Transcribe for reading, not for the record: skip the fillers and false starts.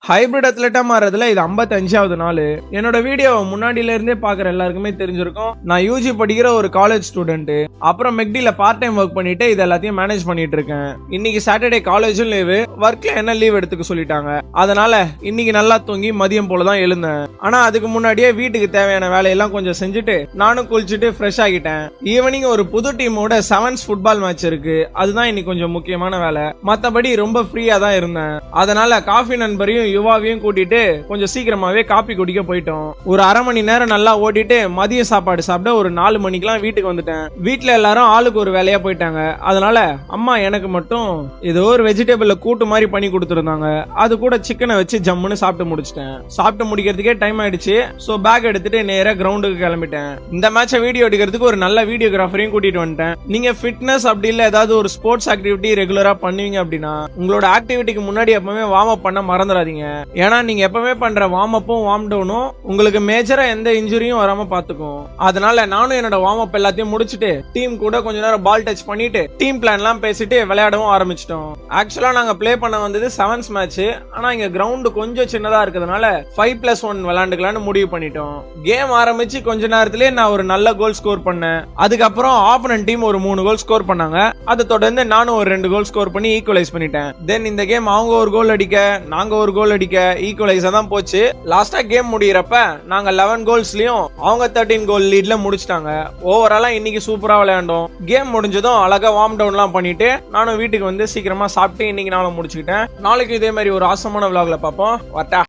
Hybrid அத்லெட்டா மாறதுல இது 55வது நாள். என்னோட வீடியோ முன்னாடில இருந்தே பாக்குற எல்லாருக்குமே தெரிஞ்சிருக்கும். நான் யூஜி படிக்கிற ஒரு காலேஜ் ஸ்டூடெண்ட். அப்புறம் மெக்டில பார்ட் டைம் ஒர்க் பண்ணிட்டு இது எல்லாத்தையும் மேனேஜ் பண்ணிட்டு இருக்கேன். இன்னைக்கு சாட்டர்டே காலேஜும் லீவு, ஒர்க்ல என்ன லீவ் எடுத்துக்க சொல்லிட்டாங்க. அதனால இன்னைக்கு நல்லா தூங்கி மதியம் போல தான் எழுந்தேன். ஆனா அதுக்கு முன்னாடியே வீட்டுக்கு தேவையான வேலையெல்லாம் கொஞ்சம் செஞ்சுட்டு நானும் குளிச்சுட்டு ஃப்ரெஷ் ஆகிட்டேன். ஈவினிங் ஒரு புது டீமோட செவன்ஸ் ஃபுட்பால் மேட்ச் இருக்கு. அதுதான் இன்னைக்கு கொஞ்சம் முக்கியமான வேலை. மத்தபடி ரொம்ப ஃப்ரீயா தான் இருந்தேன். அதனால காஃபி நண்பரையும் யுவாவையும் கூட்டிட்டு கொஞ்சம் சீக்கிரமாவே காப்பி குடிக்க போயிட்டோம். ஒரு அரை மணி நேரம் நல்லா ஓட்டிட்டு மதிய சாப்பாடு சாப்பிட ஒரு 4 மணிக்கெல்லாம் வீட்டுக்கு வந்துட்டேன். வீட்டுல எல்லாரும் ஆளுக்கு ஒரு வேலையா போயிட்டாங்க. அதனால அம்மா எனக்கு மட்டும் ஏதோ ஒரு வெஜிடபிள்ல கூட்டு மாதிரி பண்ணி கொடுத்துருந்தாங்க. அது கூட சிக்கனை வச்சு ஜம்முன்னு சாப்பிட்டு முடிச்சிட்டேன். சாப்பிட்டு முடிக்கிறதுக்கே டைம் ஆயிடுச்சு. சோ பேக் எடுத்துட்டு நேரா கிரவுண்டுக்கு கிளம்பிட்டேன். இந்த மேட்சை வீடியோ எடுக்கிறதுக்கு ஒரு நல்ல வீடியோகிராஃபரையும் கூட்டிட்டு வந்துட்டேன். நீங்க ஃபிட்னஸ் அப்படி இல்ல ஏதாவது ஒரு ஸ்போர்ட்ஸ் ஆக்டிவிட்டி ரெகுலரா பண்ணுவீங்க அப்படின்னா உங்களோட ஆக்டிவிட்டிக்கு முன்னாடி எப்பவுமே வார்ம் அப் பண்ண மறந்துடாதீங்க. ஏன்னா நீங்க எப்பவுமே பண்ற வார்ம் அப்பும் வார்ம் டவுனும் உங்களுக்கு மேஜரா எந்த இன்ஜுரியும் வராம பாத்துக்கும். அதனால நானும் என்னோட வார்ம் அப் எல்லாத்தையும் முடிச்சுட்டு டீம் கூட கொஞ்ச நேரம் பால் டச் பண்ணிட்டு டீம் பிளான் எல்லாம் பேசிட்டு விளையாடவும் ஆரம்பிச்சிட்டோம். ஆக்சுவலா நாங்க பிளே பண்ண வந்தது 7th மேட்ச். ஆனா இங்க கிரவுண்ட் கொஞ்சம் சின்னதா இருக்கிறதுனால 5+1 விளையாண்டுக்கலாம்னு முடிவு பண்ணிட்டோம். கேம் ஆரம்பிச்சு கொஞ்ச நேரத்திலே நான் ஒரு நல்ல கோல் ஸ்கோர் பண்ணேன். அதுக்கப்புறம் ஆப்போனன்ட் டீம் ஒரு 3 கோல் ஸ்கோர் பண்ணாங்க. அதை தொடர்ந்து நானும் ஒரு 2 கோல் ஸ்கோர் பண்ணி ஈக்குவலைஸ் பண்ணிட்டேன். தென் இந்த கேம் அவங்க ஒரு கோல் அடிக்க நாங்க ஒரு கோல் அடிக்க ஈக்குவலைஸா தான் போச்சு. லாஸ்டா கேம் முடியறப்ப நாங்க 11 கோல்ஸ்லயும் அவங்க 13 கோல் லீட்ல முடிச்சிட்டாங்க. ஓவராலா இன்னைக்கு சூப்பரா விளையாண்டோம். கேம் முடிஞ்சதும் அழகா வார்ம் டவுன்லாம் பண்ணிட்டு நானும் வீட்டுக்கு வந்து சீக்கிரமா சாப்பிட்டு இன்னைக்கு நாளை முடிச்சுக்கிட்டேன். நாளைக்கு இதே மாதிரி ஒரு ஆசமான விளாக்ல பார்ப்போம். வரட்டா.